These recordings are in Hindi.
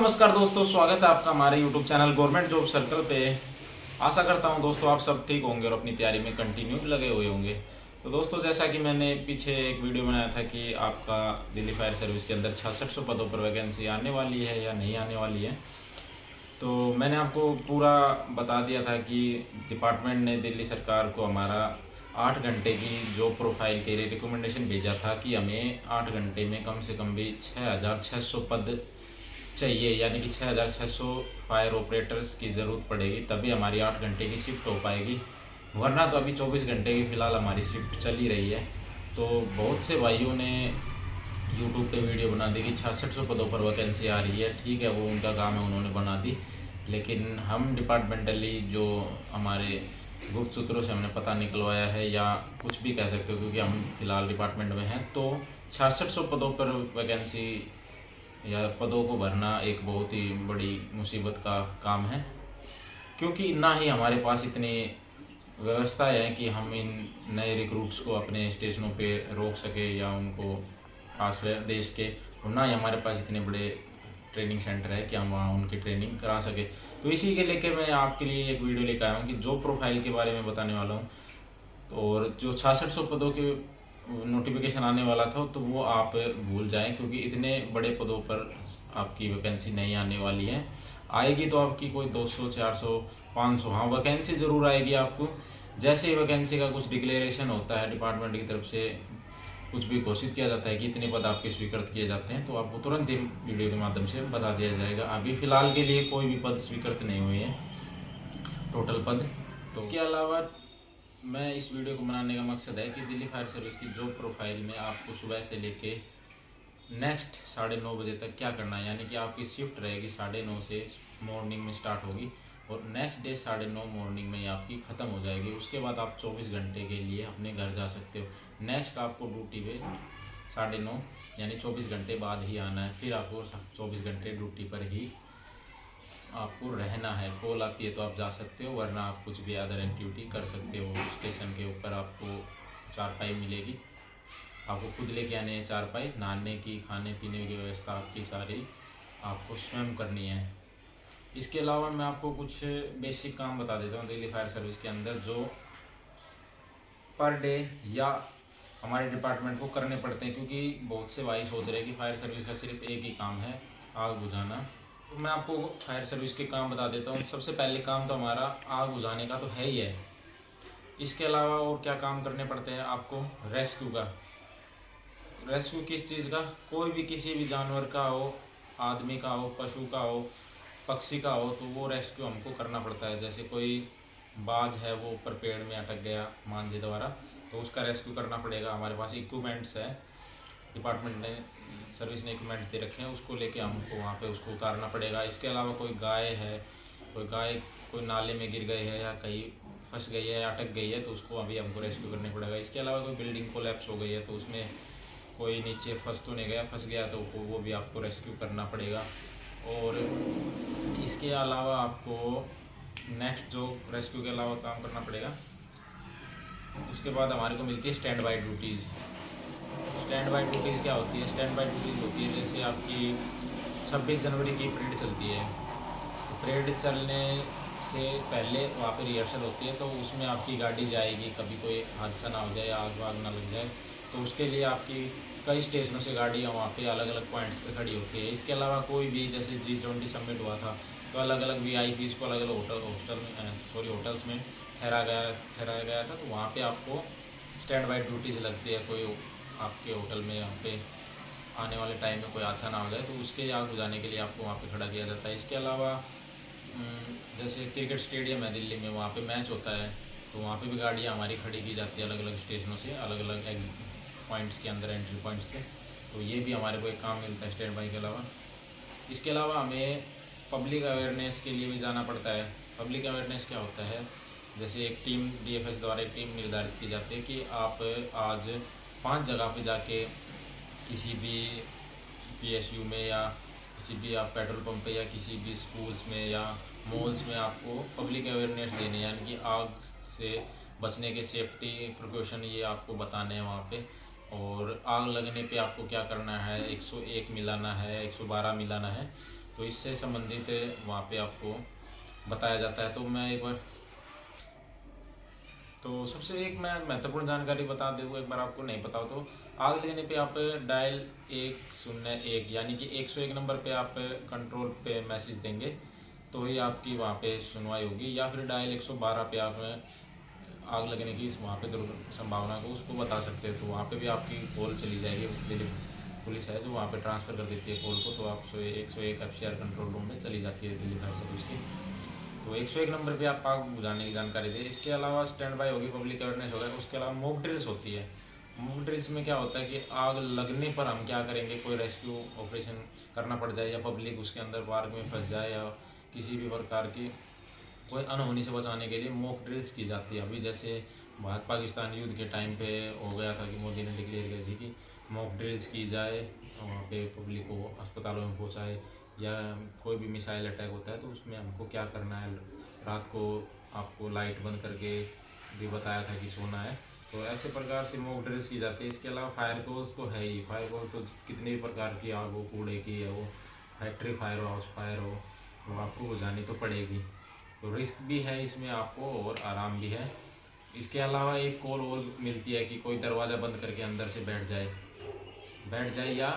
नमस्कार दोस्तों, स्वागत है आपका हमारे YouTube channel government job circle पे। आशा करता हूं दोस्तों आप सब ठीक होंगे और अपनी तैयारी में कंटिन्यू लगे हुए होंगे। तो दोस्तों, जैसा कि मैंने पीछे एक वीडियो बनाया था कि आपका दिल्ली फायर सर्विस के अंदर 6600 पदों पर वैकेंसी आने वाली है या नहीं आने वाली है, तो मैंने आपको पूरा बता दिया था कि डिपार्टमेंट ने दिल्ली सरकार को हमारा 8 घंटे की जॉब प्रोफाइल के लिए रिकमेंडेशन भेजा था कि हमें 8 घंटे में कम से कम भी 6600 पद चाहिए, यानी कि 6600 फायर ऑपरेटर्स की ज़रूरत पड़ेगी, तभी हमारी 8 घंटे की शिफ्ट हो पाएगी। वरना तो अभी 24 घंटे की फ़िलहाल हमारी शिफ्ट चल ही रही है। तो बहुत से भाइयों ने यूट्यूब पे वीडियो बना दी कि 6600 पदों पर वैकेंसी आ रही है। ठीक है, वो उनका काम है, उन्होंने बना दी, लेकिन हम डिपार्टमेंटली जो हमारे गुप्त सूत्रों से हमने पता निकलवाया है, या कुछ भी कह सकते हो क्योंकि हम फिलहाल डिपार्टमेंट में हैं, तो 6600 पदों पर वैकेंसी या पदों को भरना एक बहुत ही बड़ी मुसीबत का काम है, क्योंकि ना ही हमारे पास इतनी व्यवस्था है कि हम इन नए रिक्रूट्स को अपने स्टेशनों पे रोक सके या उनको आश्रय देश के, और ना ही हमारे पास इतने बड़े ट्रेनिंग सेंटर है कि हम वहाँ उनकी ट्रेनिंग करा सके। तो इसी के लेके मैं आपके लिए एक वीडियो लेकर आया हूँ कि जॉब प्रोफाइल के बारे में बताने वाला हूँ। और जो 6600 पदों के नोटिफिकेशन आने वाला था, तो वो आप भूल जाएं, क्योंकि इतने बड़े पदों पर आपकी वैकेंसी नहीं आने वाली है। आएगी तो आपकी कोई 200, 400, 500, हाँ वैकेंसी ज़रूर आएगी आपको। जैसे ही वैकेंसी का कुछ डिक्लेरेशन होता है डिपार्टमेंट की तरफ से, कुछ भी घोषित किया जाता है कि इतने पद आपके स्वीकृत किए जाते हैं, तो आपको तुरंत ही वीडियो के माध्यम से बता दिया जाएगा। अभी फ़िलहाल के लिए कोई भी पद स्वीकृत नहीं हुए हैं, टोटल पद। तो इसके अलावा मैं इस वीडियो को बनाने का मकसद है कि दिल्ली फायर सर्विस की जॉब प्रोफाइल में आपको सुबह से लेके नेक्स्ट 9:30 बजे तक क्या करना है, यानी कि आपकी शिफ्ट रहेगी 9:30 से मॉर्निंग में स्टार्ट होगी और नेक्स्ट डे 9:30 मॉर्निंग में आपकी ख़त्म हो जाएगी। उसके बाद आप 24 घंटे के लिए अपने घर जा सकते हो। नेक्स्ट आपको ड्यूटी पे 9:30 यानी 24 घंटे बाद ही आना है, फिर आपको 24 घंटे ड्यूटी पर ही आपको रहना है। कॉल आती है तो आप जा सकते हो, वरना आप कुछ भी अदर एक्टिविटी कर सकते हो। स्टेशन के ऊपर आपको चारपाई मिलेगी, आपको खुद लेके आने हैं चारपाई। नहाने की, खाने पीने की व्यवस्था आपकी सारी आपको स्वयं करनी है। इसके अलावा मैं आपको कुछ बेसिक काम बता देता हूँ दिल्ली फायर सर्विस के अंदर, जो पर डे या हमारे डिपार्टमेंट को करने पड़ते हैं, क्योंकि बहुत से भाई सोच रहे हैं कि फायर सर्विस का सिर्फ एक ही काम है, आग बुझाना। तो मैं आपको फायर सर्विस के काम बता देता हूँ। सबसे पहले काम तो हमारा आग बुझाने का तो है ही है। इसके अलावा और क्या काम करने पड़ते हैं आपको? रेस्क्यू का। रेस्क्यू किस चीज़ का? कोई भी किसी भी जानवर का हो, आदमी का हो, पशु का हो, पक्षी का हो, तो वो रेस्क्यू हमको करना पड़ता है। जैसे कोई बाज है, वो ऊपर पेड़ में अटक गया मांझे द्वारा, तो उसका रेस्क्यू करना पड़ेगा। हमारे पास इक्विपमेंट्स है, डिपार्टमेंट ने, सर्विस ने इक्विपमेंट्स दे रखे हैं, उसको लेके हमको वहाँ पे उसको उतारना पड़ेगा। इसके अलावा कोई गाय है, कोई नाले में गिर गई है या कहीं फंस गई है या अटक गई है, तो उसको अभी हमको रेस्क्यू करने पड़ेगा। इसके अलावा कोई बिल्डिंग कोलैप्स हो गई है, तो उसमें कोई नीचे फंस तो नहीं गया, फंस गया तो वो भी आपको रेस्क्यू करना पड़ेगा। और इसके अलावा आपको नेक्स्ट जो रेस्क्यू के अलावा काम करना पड़ेगा, उसके बाद हमारे को मिलती है stand by duties. Stand by duties क्या होती है? स्टैंड बाई ड्यूटीज़ होती है जैसे आपकी 26 जनवरी की परेड चलती है, तो परेड चलने से पहले वहाँ पे रिहर्सल होती है, तो उसमें आपकी गाड़ी जाएगी, कभी कोई हादसा ना हो जाए, आग वाग ना लग जाए, तो उसके लिए आपकी कई स्टेशनों से गाड़ियाँ वहाँ पे अलग अलग पॉइंट्स पे खड़ी होती है। इसके अलावा कोई भी, जैसे G20 समिट हुआ था, तो अलग अलग VIPs को अलग अलग होटल्स में ठहराया गया था, तो वहाँ पे आपको स्टैंड बाई ड्यूटीज़ लगती है। कोई आपके होटल में यहाँ पे आने वाले टाइम में कोई हादसा ना हो जाए, तो उसके आग बुझाने के लिए आपको वहाँ पे खड़ा किया जाता है। इसके अलावा जैसे क्रिकेट स्टेडियम है दिल्ली में, वहाँ पे मैच होता है, तो वहाँ पे भी गाड़ियाँ हमारी खड़ी की जाती है अलग अलग स्टेशनों से, अलग अलग पॉइंट्स के अंदर, एंट्री पॉइंट्स पे। तो ये भी हमारे को एक काम मिलता है स्टैंड बाई के अलावा। इसके अलावा हमें पब्लिक अवेयरनेस के लिए भी जाना पड़ता है। पब्लिक अवेयरनेस क्या होता है? जैसे एक टीम, DFS द्वारा एक टीम निर्धारित की जाती है कि आप आज 5 जगह पे जाके, किसी भी PSU में या किसी भी आप पेट्रोल पंप पे या किसी भी स्कूल्स में या मॉल्स में आपको पब्लिक अवेयरनेस देने, यानी कि आग से बचने के सेफ्टी प्रिकॉशन ये आपको बताने हैं वहाँ पे। और आग लगने पे आपको क्या करना है? 101 मिलाना है, 112 मिलाना है, तो इससे संबंधित वहाँ पे आपको बताया जाता है। तो मैं एक बार, तो सबसे एक मैं महत्वपूर्ण जानकारी बता दूँ, एक बार आपको नहीं पता हो तो आग लगने पे आप डायल 101 यानी कि 101 नंबर पे आप कंट्रोल पे मैसेज देंगे तो ही आपकी वहाँ पे सुनवाई होगी, या फिर डायल 112 पे आप आग लगने की वहाँ पे संभावना को उसको बता सकते हो। तो वहाँ पे भी आपकी कॉल चली जाएगी, दिल्ली पुलिस है जो वहाँ पे ट्रांसफ़र कर देती है कॉल को, तो आप 101 FCR कंट्रोल रूम में चली जाती है दिल्ली फायर सर्विस की। तो 101 नंबर पे आप आग बुझाने की जानकारी दें। इसके अलावा स्टैंड बाय होगी, पब्लिक अवेयरनेस होगा। उसके अलावा मॉक ड्रिल्स होती है। मॉक ड्रिल्स में क्या होता है कि आग लगने पर हम क्या करेंगे, कोई रेस्क्यू ऑपरेशन करना पड़ जाए या पब्लिक उसके अंदर पार्क में फंस जाए या किसी भी प्रकार की कोई अनहोनी से बचाने के लिए मॉक ड्रिल्स की जाती है। अभी जैसे भारत पाकिस्तान युद्ध के टाइम पे हो गया था कि मोदी ने डिक्लेयर कर दी कि मॉक ड्रिल्स की जाए, वहाँ पे पब्लिक को अस्पतालों में पहुँचाए, या कोई भी मिसाइल अटैक होता है तो उसमें हमको क्या करना है। रात को आपको लाइट बंद करके भी बताया था कि सोना है। तो ऐसे प्रकार से मॉक ड्रिल्स की जाती है। इसके अलावा फायर कॉल्स तो है ही, फायर कॉल तो कितने भी प्रकार की आग हो, कूड़े की है, वो फैक्ट्री फायर हो, हाउस फायर हो, वो आपको बुझानी तो पड़ेगी। तो रिस्क भी है इसमें आपको और आराम भी है। इसके अलावा एक कॉल और मिलती है कि कोई दरवाज़ा बंद करके अंदर से बैठ जाए या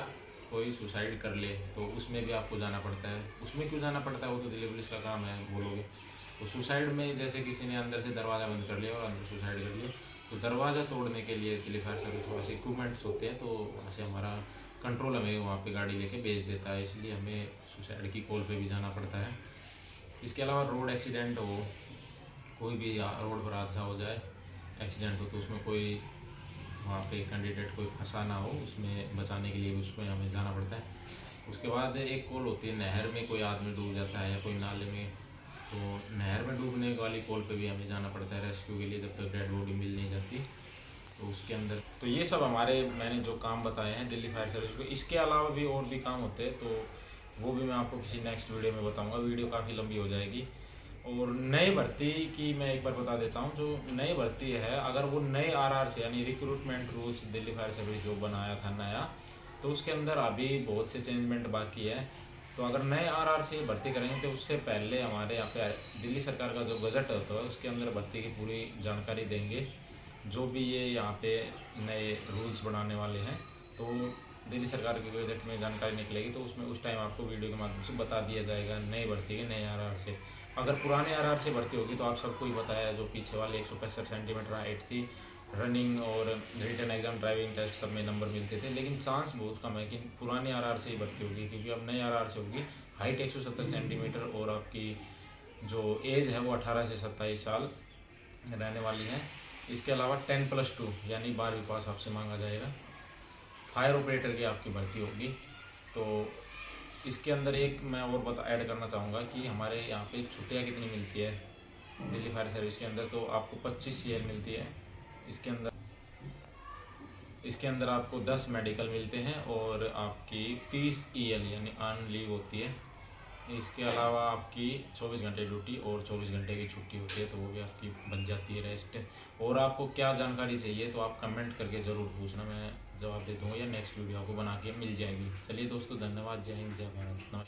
कोई सुसाइड कर ले, तो उसमें भी आपको जाना पड़ता है। उसमें क्यों जाना पड़ता है, वो तो दिल्ली पुलिस का काम है बोलोगे। तो सुसाइड में जैसे किसी ने अंदर से दरवाज़ा बंद कर लिया और अंदर सुसाइड कर लिया, तो दरवाज़ा तोड़ने के लिए दिल्ली फायर सर्विस वहाँ से इक्विपमेंट्स होते हैं, तो वहाँ से हमारा कंट्रोल हमें वहाँ पे गाड़ी लेके भेज देता है, इसलिए हमें सुसाइड की कॉल पे भी जाना पड़ता है। इसके अलावा रोड एक्सीडेंट हो, कोई भी रोड पर हादसा हो जाए, एक्सीडेंट हो, तो उसमें कोई वहाँ पे कैंडिडेट कोई फंसा ना हो, उसमें बचाने के लिए उसमें हमें जाना पड़ता है। उसके बाद एक कॉल होती है नहर में कोई आदमी डूब जाता है या कोई नाले में, तो नहर में डूबने वाली कॉल पे भी हमें जाना पड़ता है रेस्क्यू के लिए, जब तक डेड बॉडी मिल नहीं जाती। तो उसके अंदर तो ये सब हमारे मैंने जो काम बताए हैं दिल्ली फायर सर्विस को। इसके अलावा भी और भी काम होते हैं, तो वो भी मैं आपको किसी नेक्स्ट वीडियो में बताऊँगा। वीडियो काफ़ी लंबी हो जाएगी। और नई भर्ती की मैं एक बार बता देता हूँ, जो नई भर्ती है अगर वो नए RR से यानी recruitment rules Delhi fire service जो बनाया था नया, तो उसके अंदर अभी बहुत से चेंजमेंट बाकी है। तो अगर नए RR से भर्ती करेंगे तो उससे पहले हमारे यहाँ पे दिल्ली सरकार का जो बजट होता है उसके अंदर भर्ती की पूरी जानकारी देंगे। जो भी ये यहाँ पे नए रूल्स बनाने वाले हैं, तो दिल्ली सरकार के बजट में जानकारी निकलेगी, तो उसमें उस टाइम आपको वीडियो के माध्यम से बता दिया जाएगा नई भर्ती के नए RR से। अगर पुराने RR से भर्ती होगी तो आप सबको ही बताया, जो पीछे वाले 165 सेंटीमीटर हाइट थी, रनिंग और रिटन एग्जाम ड्राइविंग टेस्ट सब में नंबर मिलते थे, लेकिन चांस बहुत कम है कि पुराने RR से ही भर्ती होगी, क्योंकि अब नए RR से होगी हाइट 170 सेंटीमीटर और आपकी जो एज है वो 18 से 27 साल रहने वाली है। इसके अलावा 10+2 यानी 12वीं पास आपसे मांगा जाएगा। फायर ऑपरेटर की आपकी भर्ती होगी। तो इसके अंदर एक मैं और ऐड करना चाहूँगा कि हमारे यहाँ पे छुट्टियाँ कितनी मिलती है दिल्ली फायर सर्विस के अंदर, तो आपको 25 CL मिलती है। इसके अंदर आपको 10 मेडिकल मिलते हैं और आपकी 30 EL यानी अर्न लीव होती है। इसके अलावा आपकी 24 घंटे ड्यूटी और 24 घंटे की छुट्टी होती है, तो वो भी आपकी बन जाती है रेस्ट। और आपको क्या जानकारी चाहिए तो आप कमेंट करके ज़रूर पूछना, मैं जवाब दे दूँगा या नेक्स्ट वीडियो आपको बना के मिल जाएगी। चलिए दोस्तों, धन्यवाद। जय हिंद, जय भारत, नमस्कार।